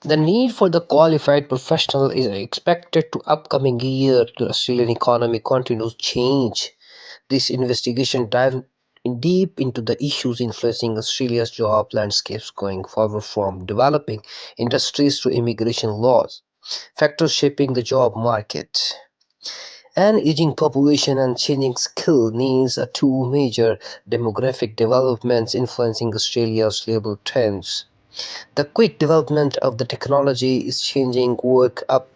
The need for the qualified professional is expected to upcoming year. The Australian economy continues change. This investigation dives in deep into the issues influencing Australia's job landscapes going forward, from developing industries to immigration laws. Factors shaping the job market. An aging population and changing skill needs are two major demographic developments influencing Australia's labour trends. The quick development of the technology is changing work up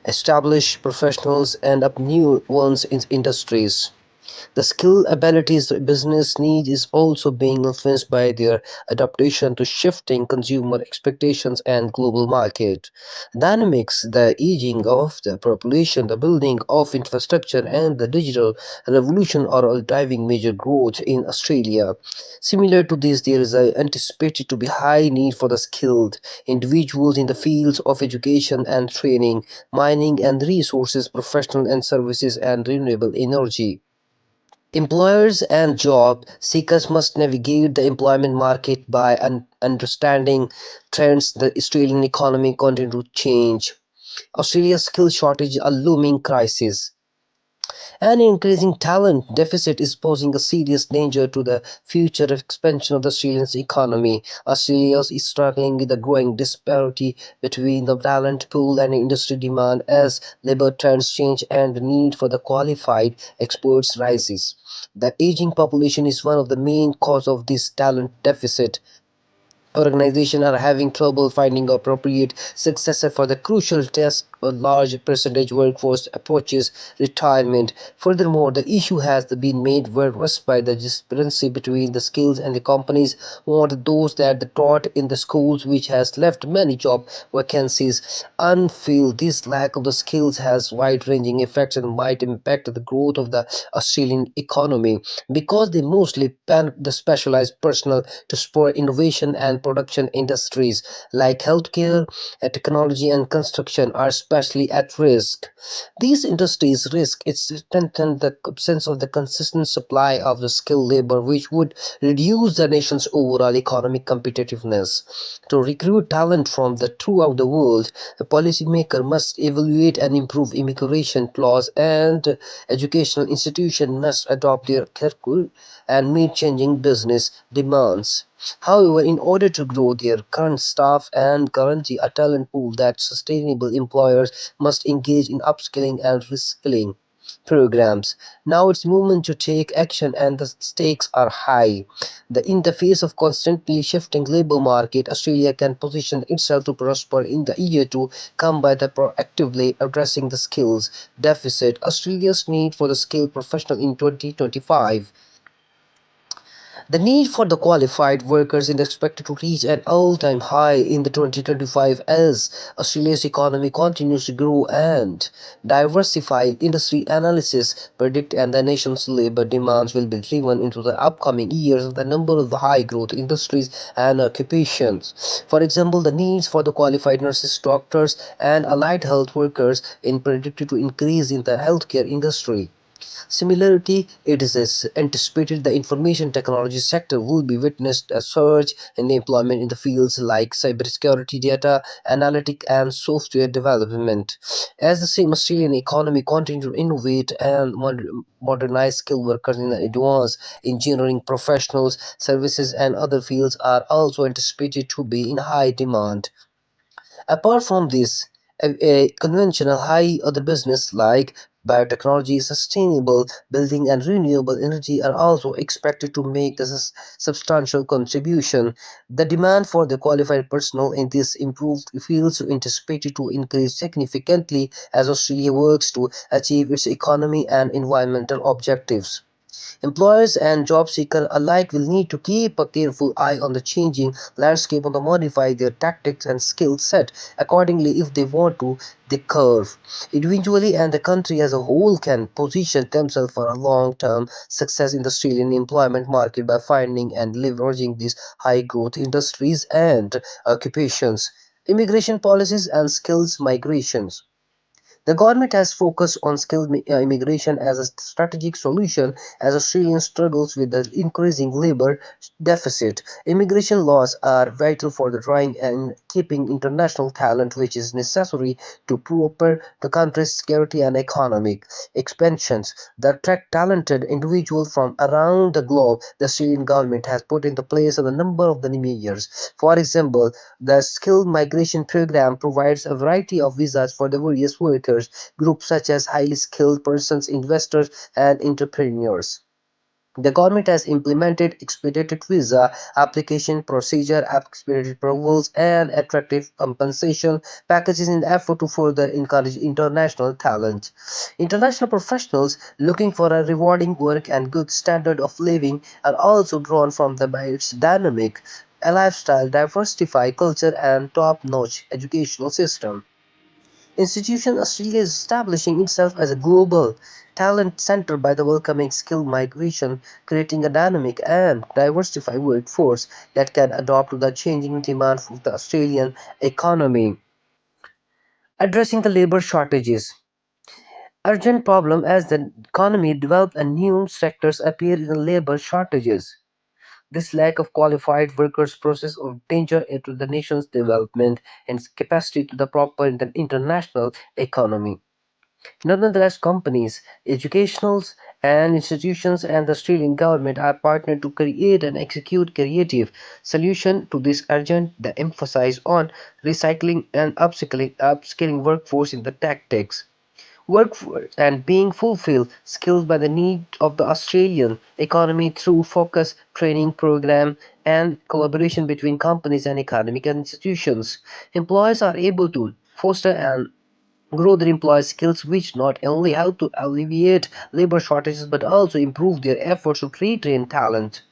established professionals and up new ones in industries. The skill abilities business need is also being influenced by their adaptation to shifting consumer expectations and global market dynamics. The aging of the population, the building of infrastructure, and the digital revolution are all driving major growth in Australia. Similar to this, there is anticipated to be high need for the skilled individuals in the fields of education and training, mining and resources, professional and services, and renewable energy. Employers and job seekers must navigate the employment market by understanding trends. The Australian economy continues to change. Australia's skill shortage, a looming crisis. An increasing talent deficit is posing a serious danger to the future expansion of the Australian economy. Australia is struggling with a growing disparity between the talent pool and industry demand as labor trends change and the need for the qualified experts rises. The aging population is one of the main causes of this talent deficit. Organizations are having trouble finding appropriate successor for the crucial task. A large percentage workforce approaches retirement. Furthermore, the issue has been made worse by the discrepancy between the skills and the companies want those that are taught in the schools, which has left many job vacancies unfilled. This lack of the skills has wide-ranging effects and might impact the growth of the Australian economy because they mostly pan the specialized personnel to support innovation and production industries like healthcare, technology, and construction are especially at risk. These industries risk its strengthen the absence of the consistent supply of the skilled labor, which would reduce the nation's overall economic competitiveness. To recruit talent from the throughout the world, a policymaker must evaluate and improve immigration laws, and educational institutions must adopt their curriculum and meet changing business demands. However, in order to grow their current staff and guarantee a talent pool that sustainable, employers must engage in upskilling and reskilling programs. Now it's movement to take action and the stakes are high. In the face of constantly shifting labor market, Australia can position itself to prosper in the year to come by the proactively addressing the skills deficit. Australia's need for the skilled professional in 2025. The need for the qualified workers is expected to reach an all-time high in the 2025 as Australia's economy continues to grow and diversify. Industry analysis predict and the nation's labor demands will be driven into the upcoming years the number of the high growth industries and occupations. For example, the needs for the qualified nurses, doctors, and allied health workers in predicted to increase in the healthcare industry. Similarly, it is anticipated the information technology sector will be witnessed a surge in employment in the fields like cybersecurity, data analytic, and software development. As the same Australian economy continues to innovate and modernize, skilled workers in the advanced engineering professionals, services, and other fields are also anticipated to be in high demand. Apart from this, a conventional high other business like biotechnology, sustainable building, and renewable energy are also expected to make a substantial contribution. The demand for the qualified personnel in these improved fields is anticipated to increase significantly as Australia works to achieve its economy and environmental objectives. Employers and job seekers alike will need to keep a careful eye on the changing landscape and to modify their tactics and skill set accordingly if they want to the curve. Individually and the country as a whole can position themselves for a long-term success in the Australian employment market by finding and leveraging these high-growth industries and occupations. Immigration policies and skills migrations. The government has focused on skilled immigration as a strategic solution as Australia struggles with the increasing labor deficit. Immigration laws are vital for the drawing and keeping international talent, which is necessary to proper the country's security and economic expansions that attract talented individuals from around the globe. The Australian government has put into place a number of the measures. For example, the skilled migration program provides a variety of visas for the various workers groups such as highly skilled persons, investors, and entrepreneurs. The government has implemented expedited visa application procedure, expedited approvals, and attractive compensation packages in the effort to further encourage international talent. International professionals looking for a rewarding work and good standard of living are also drawn from the by its dynamic a lifestyle, diversified culture, and top-notch educational system. Institution Australia is establishing itself as a global talent center by the welcoming skilled migration, creating a dynamic and diversified workforce that can adapt to the changing demand of the Australian economy. Addressing the labor shortages. Urgent problem as the economy develops and new sectors appear in the labor shortages. This lack of qualified workers poses a danger to the nation's development and capacity to the proper international economy. Nonetheless, companies, educationals, and institutions and the Australian government are partnered to create and execute creative solutions to this urgent the emphasis on recycling and upskilling workforce in the tactics workforce and being fulfilled skills by the need of the Australian economy through focus training program and collaboration between companies and economic institutions. Employers are able to foster and grow their employees' skills, which not only help to alleviate labor shortages but also improve their efforts to retrain talent.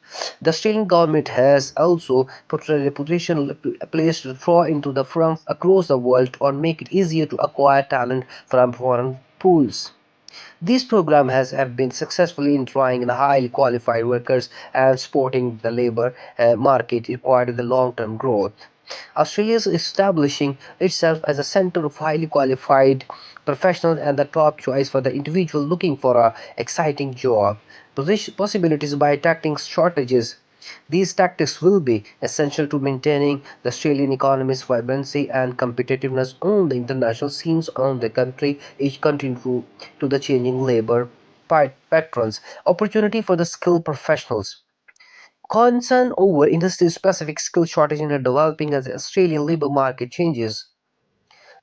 The Australian government has also put a reputation place to draw into the firms across the world or make it easier to acquire talent from foreign pools. This program has have been successfully in drawing in highly qualified workers and supporting the labor market required in the long-term growth. Australia is establishing itself as a center of highly qualified professionals and the top choice for the individual looking for a exciting job. Possibilities by tackling shortages. These tactics will be essential to maintaining the Australian economy's vibrancy and competitiveness on the international scenes on the country, each country to the changing labor patterns. Opportunity for the skilled professionals. Concern over industry-specific skill shortage in developing as the Australian labour market changes.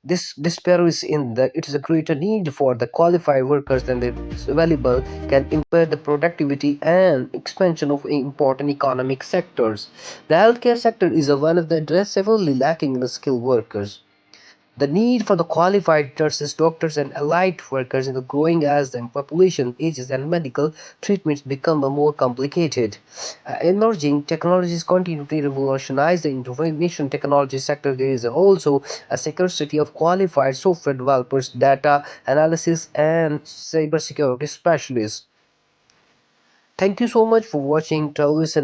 This disparity in that it is a greater need for the qualified workers than is available can impair the productivity and expansion of important economic sectors. The healthcare sector is one of the severely lacking in the skilled workers. The need for the qualified nurses, doctors, and allied workers is growing as the population ages and medical treatments become more complicated. Emerging technologies continue to revolutionize the information technology sector. There is also a scarcity of qualified software developers, data analysis, and cybersecurity specialists. Thank you so much for watching Travis and